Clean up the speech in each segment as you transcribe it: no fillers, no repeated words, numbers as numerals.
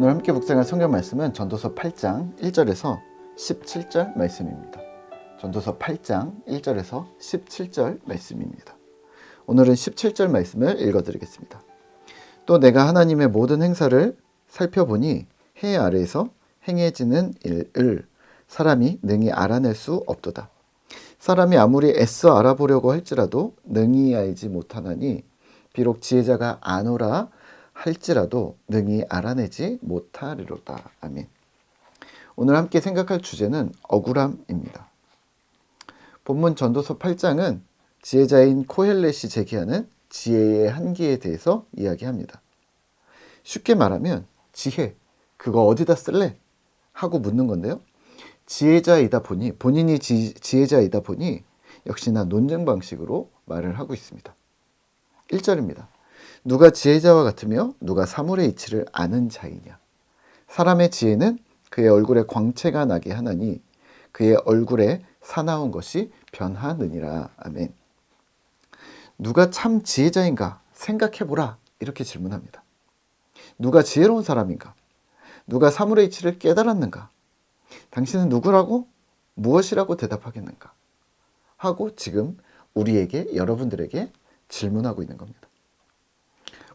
오늘 함께 묵상할 성경 말씀은 전도서 8장 1절에서 17절 말씀입니다. 전도서 8장 1절에서 17절 말씀입니다. 오늘은 17절 말씀을 읽어드리겠습니다. 또 내가 하나님의 모든 행사를 살펴보니 해 아래에서 행해지는 일을 사람이 능히 알아낼 수 없도다. 사람이 아무리 애써 알아보려고 할지라도 능히 알지 못하나니 비록 지혜자가 아노라 할지라도 능히 알아내지 못하리로다. 아멘. 오늘 함께 생각할 주제는 억울함입니다. 본문 전도서 8장은 지혜자인 코헬렛이 제기하는 지혜의 한계에 대해서 이야기합니다. 쉽게 말하면 지혜, 그거 어디다 쓸래? 하고 묻는 건데요. 지혜자이다 보니, 본인이 지혜자이다 보니 역시나 논쟁 방식으로 말을 하고 있습니다. 1절입니다. 누가 지혜자와 같으며 누가 사물의 이치를 아는 자이냐. 사람의 지혜는 그의 얼굴에 광채가 나게 하나니 그의 얼굴에 사나운 것이 변하느니라. 아멘. 누가 참 지혜자인가 생각해보라. 이렇게 질문합니다. 누가 지혜로운 사람인가? 누가 사물의 이치를 깨달았는가? 당신은 누구라고? 무엇이라고 대답하겠는가? 하고 지금 우리에게, 여러분들에게 질문하고 있는 겁니다.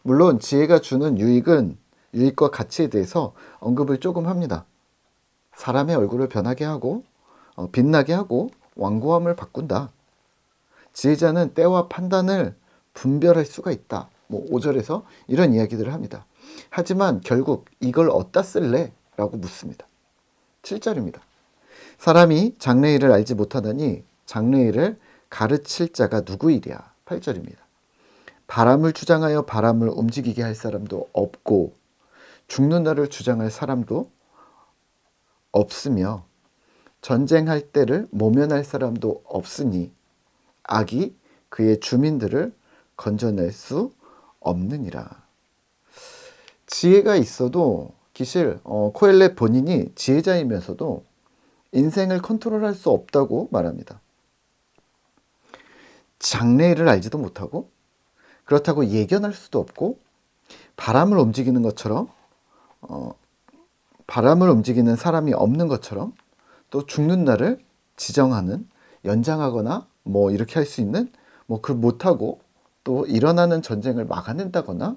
물론 지혜가 주는 유익과 가치에 대해서 언급을 조금 합니다. 사람의 얼굴을 변하게 하고 빛나게 하고 완고함을 바꾼다. 지혜자는 때와 판단을 분별할 수가 있다. 5절에서 이런 이야기들을 합니다. 하지만 결국 이걸 어디다 쓸래? 라고 묻습니다. 7절입니다. 사람이 장래일을 알지 못하다니 장래일을 가르칠 자가 누구이랴. 8절입니다. 바람을 주장하여 바람을 움직이게 할 사람도 없고 죽는 날을 주장할 사람도 없으며 전쟁할 때를 모면할 사람도 없으니 악이 그의 주민들을 건져낼 수 없느니라. 지혜가 있어도 기실 코엘렛 본인이 지혜자이면서도 인생을 컨트롤할 수 없다고 말합니다. 장래일을 알지도 못하고 그렇다고 예견할 수도 없고 바람을 움직이는 것처럼 바람을 움직이는 사람이 없는 것처럼 또 죽는 날을 지정하는 연장하거나 이렇게 할 수 있는 그 못하고 또 일어나는 전쟁을 막아낸다거나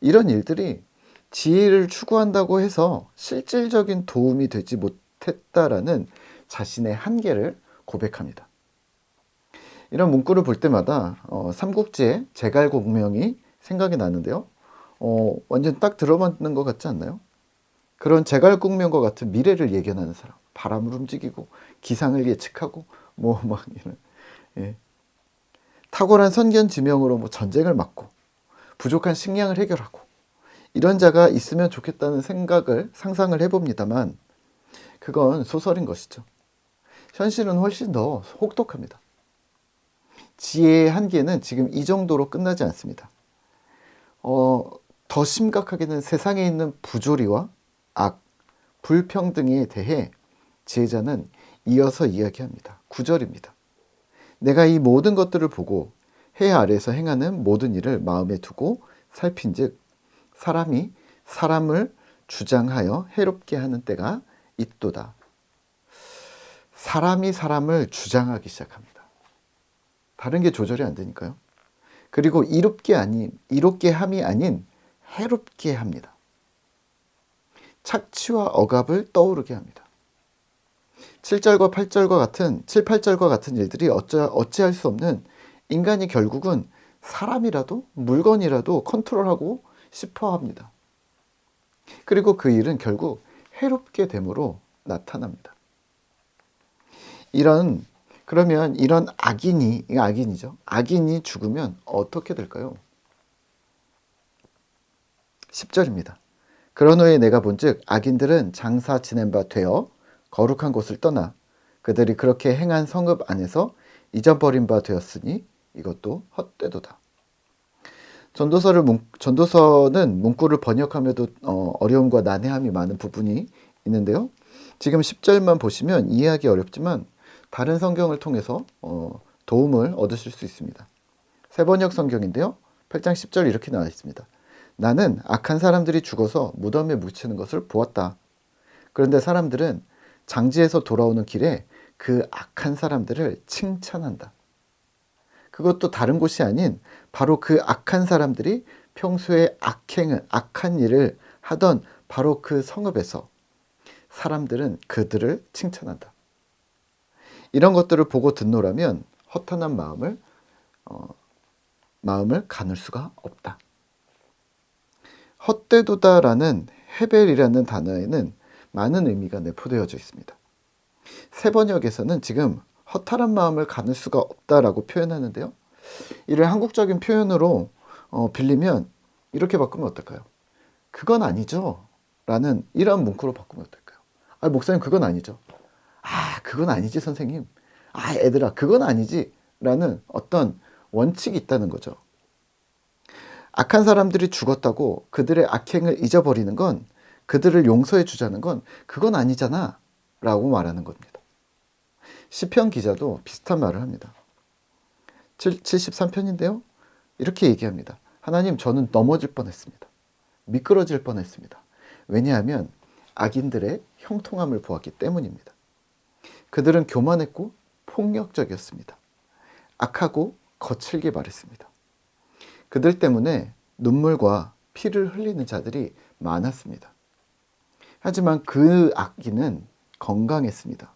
이런 일들이 지혜를 추구한다고 해서 실질적인 도움이 되지 못했다라는 자신의 한계를 고백합니다. 이런 문구를 볼 때마다 삼국지의 제갈공명이 생각이 나는데요. 완전 딱 들어맞는 것 같지 않나요? 그런 제갈공명과 같은 미래를 예견하는 사람, 바람을 움직이고 기상을 예측하고 이런 탁월한 선견지명으로 전쟁을 막고 부족한 식량을 해결하고 이런 자가 있으면 좋겠다는 상상을 해봅니다만 그건 소설인 것이죠. 현실은 훨씬 더 혹독합니다. 지혜의 한계는 지금 이 정도로 끝나지 않습니다. 더 심각하게는 세상에 있는 부조리와 악, 불평등에 대해 지혜자는 이어서 이야기합니다. 9절입니다. 내가 이 모든 것들을 보고 해 아래에서 행하는 모든 일을 마음에 두고 살핀즉 사람이 사람을 주장하여 해롭게 하는 때가 있도다. 사람이 사람을 주장하기 시작합니다. 다른 게 조절이 안 되니까요. 그리고 이롭게 함이 아닌 해롭게 합니다. 착취와 억압을 떠오르게 합니다. 7절과 8절과 같은 일들이 어찌할 수 없는 인간이 결국은 사람이라도 물건이라도 컨트롤하고 싶어 합니다. 그리고 그 일은 결국 해롭게 됨으로 나타납니다. 그러면 이런 악인이죠. 악인이 죽으면 어떻게 될까요? 10절입니다. 그런 후에 내가 본즉 악인들은 장사 지낸 바 되어 거룩한 곳을 떠나 그들이 그렇게 행한 성읍 안에서 잊어버린 바 되었으니 이것도 헛되도다. 전도서는 문구를 번역하면도 어려움과 난해함이 많은 부분이 있는데요. 지금 10절만 보시면 이해하기 어렵지만 다른 성경을 통해서 도움을 얻으실 수 있습니다. 새번역 성경인데요. 8장 10절 이렇게 나와 있습니다. 나는 악한 사람들이 죽어서 무덤에 묻히는 것을 보았다. 그런데 사람들은 장지에서 돌아오는 길에 그 악한 사람들을 칭찬한다. 그것도 다른 곳이 아닌 바로 그 악한 사람들이 평소에 악한 일을 하던 바로 그 성읍에서 사람들은 그들을 칭찬한다. 이런 것들을 보고 듣노라면 허탄한 마음을 가눌 수가 없다. 헛되도다라는 헤벨이라는 단어에는 많은 의미가 내포되어져 있습니다. 세번역에서는 지금 허탈한 마음을 가눌 수가 없다라고 표현하는데요. 이를 한국적인 표현으로 빌리면 이렇게 바꾸면 어떨까요? 그건 아니죠. 라는 이런 문구로 바꾸면 어떨까요? 목사님 그건 아니죠. 그건 아니지 선생님. 애들아 그건 아니지. 라는 어떤 원칙이 있다는 거죠. 악한 사람들이 죽었다고 그들의 악행을 잊어버리는 건, 그들을 용서해 주자는 건 그건 아니잖아 라고 말하는 겁니다. 시편 기자도 비슷한 말을 합니다. 73편인데요. 이렇게 얘기합니다. 하나님, 저는 넘어질 뻔했습니다. 미끄러질 뻔했습니다. 왜냐하면 악인들의 형통함을 보았기 때문입니다. 그들은 교만했고 폭력적이었습니다. 악하고 거칠게 말했습니다. 그들 때문에 눈물과 피를 흘리는 자들이 많았습니다. 하지만 그 악인은 건강했습니다.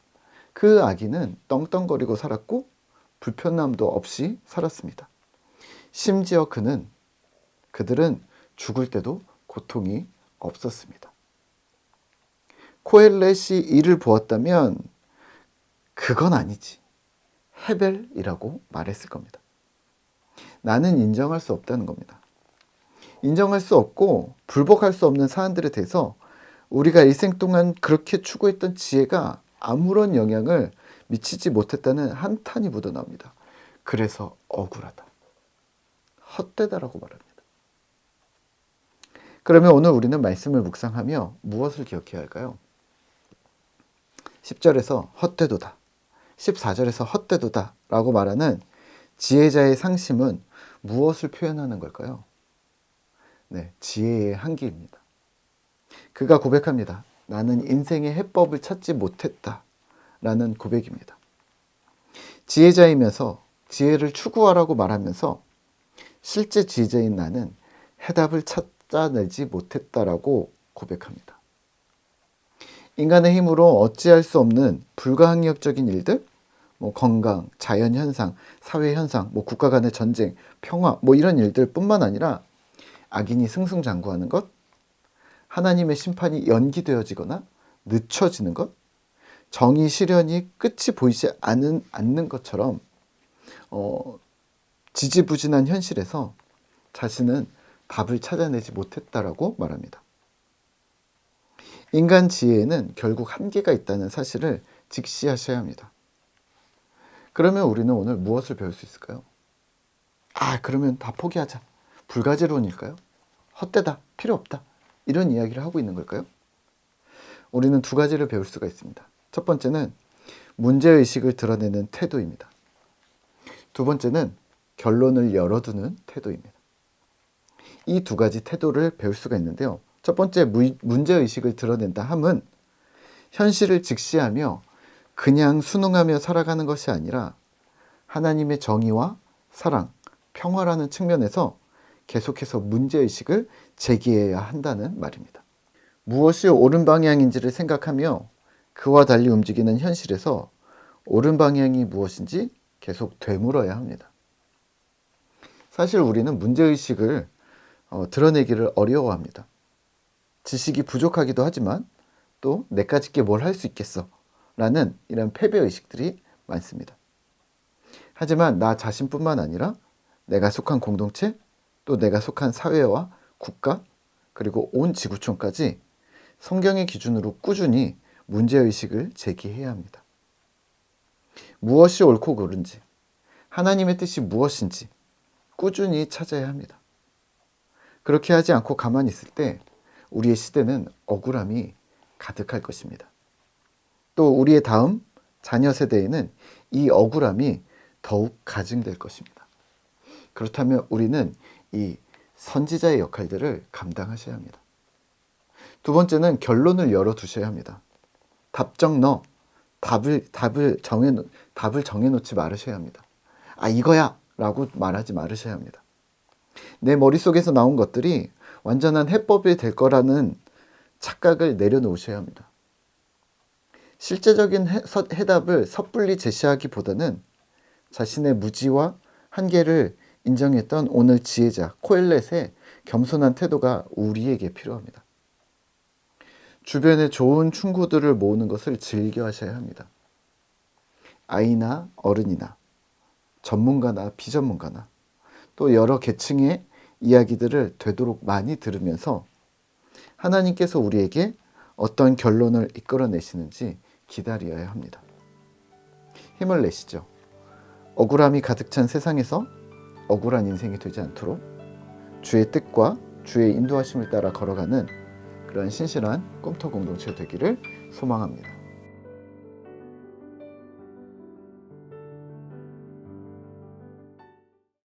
그 악인은 떵떵거리고 살았고 불편함도 없이 살았습니다. 심지어 그들은 죽을 때도 고통이 없었습니다. 코엘렛이 이를 보았다면 그건 아니지, 헤벨이라고 말했을 겁니다. 나는 인정할 수 없다는 겁니다. 인정할 수 없고 불복할 수 없는 사안들에 대해서 우리가 일생 동안 그렇게 추구했던 지혜가 아무런 영향을 미치지 못했다는 한탄이 묻어나옵니다. 그래서 억울하다, 헛되다라고 말합니다. 그러면 오늘 우리는 말씀을 묵상하며 무엇을 기억해야 할까요? 10절에서 헛되도다, 14절에서 헛되도다 라고 말하는 지혜자의 상심은 무엇을 표현하는 걸까요? 지혜의 한계입니다. 그가 고백합니다. 나는 인생의 해법을 찾지 못했다 라는 고백입니다. 지혜자이면서 지혜를 추구하라고 말하면서 실제 지혜자인 나는 해답을 찾아내지 못했다라고 고백합니다. 인간의 힘으로 어찌할 수 없는 불가항력적인 일들, 건강, 자연현상, 사회현상, 국가 간의 전쟁, 평화, 이런 일들 뿐만 아니라 악인이 승승장구하는 것, 하나님의 심판이 연기되어지거나 늦춰지는 것, 정의 실현이 끝이 보이지 않는 것처럼 지지부진한 현실에서 자신은 답을 찾아내지 못했다라고 말합니다. 인간 지혜에는 결국 한계가 있다는 사실을 직시하셔야 합니다. 그러면 우리는 오늘 무엇을 배울 수 있을까요? 그러면 다 포기하자, 불가지론일까요? 헛되다, 필요 없다, 이런 이야기를 하고 있는 걸까요? 우리는 두 가지를 배울 수가 있습니다. 첫 번째는 문제의식을 드러내는 태도입니다. 두 번째는 결론을 열어두는 태도입니다. 이 두 가지 태도를 배울 수가 있는데요. 첫 번째, 문제의식을 드러낸다 함은 현실을 직시하며 그냥 순응하며 살아가는 것이 아니라 하나님의 정의와 사랑, 평화라는 측면에서 계속해서 문제의식을 제기해야 한다는 말입니다. 무엇이 옳은 방향인지를 생각하며 그와 달리 움직이는 현실에서 옳은 방향이 무엇인지 계속 되물어야 합니다. 사실 우리는 문제의식을 드러내기를 어려워합니다. 지식이 부족하기도 하지만 또 내까짓 게 뭘 할 수 있겠어 라는 이런 패배의식들이 많습니다. 하지만 나 자신뿐만 아니라 내가 속한 공동체, 또 내가 속한 사회와 국가, 그리고 온 지구촌까지 성경의 기준으로 꾸준히 문제의식을 제기해야 합니다. 무엇이 옳고 그른지, 하나님의 뜻이 무엇인지 꾸준히 찾아야 합니다. 그렇게 하지 않고 가만히 있을 때 우리의 시대는 억울함이 가득할 것입니다. 또 우리의 다음 자녀 세대에는 이 억울함이 더욱 가증될 것입니다. 그렇다면 우리는 이 선지자의 역할들을 감당하셔야 합니다. 두 번째는 결론을 열어두셔야 합니다. 답정 너 답을 정해놓지 말으셔야 합니다. 아, 이거야 라고 말하지 말으셔야 합니다. 내 머릿속에서 나온 것들이 완전한 해법이 될 거라는 착각을 내려놓으셔야 합니다. 실제적인 해답을 섣불리 제시하기보다는 자신의 무지와 한계를 인정했던 오늘 지혜자 코엘렛의 겸손한 태도가 우리에게 필요합니다. 주변에 좋은 충고들을 모으는 것을 즐겨 하셔야 합니다. 아이나 어른이나 전문가나 비전문가나 또 여러 계층의 이야기들을 되도록 많이 들으면서 하나님께서 우리에게 어떤 결론을 이끌어내시는지 기다려야 합니다. 힘을 내시죠. 억울함이 가득 찬 세상에서 억울한 인생이 되지 않도록 주의 뜻과 주의 인도하심을 따라 걸어가는 그런 신실한 꿈터 공동체 되기를 소망합니다.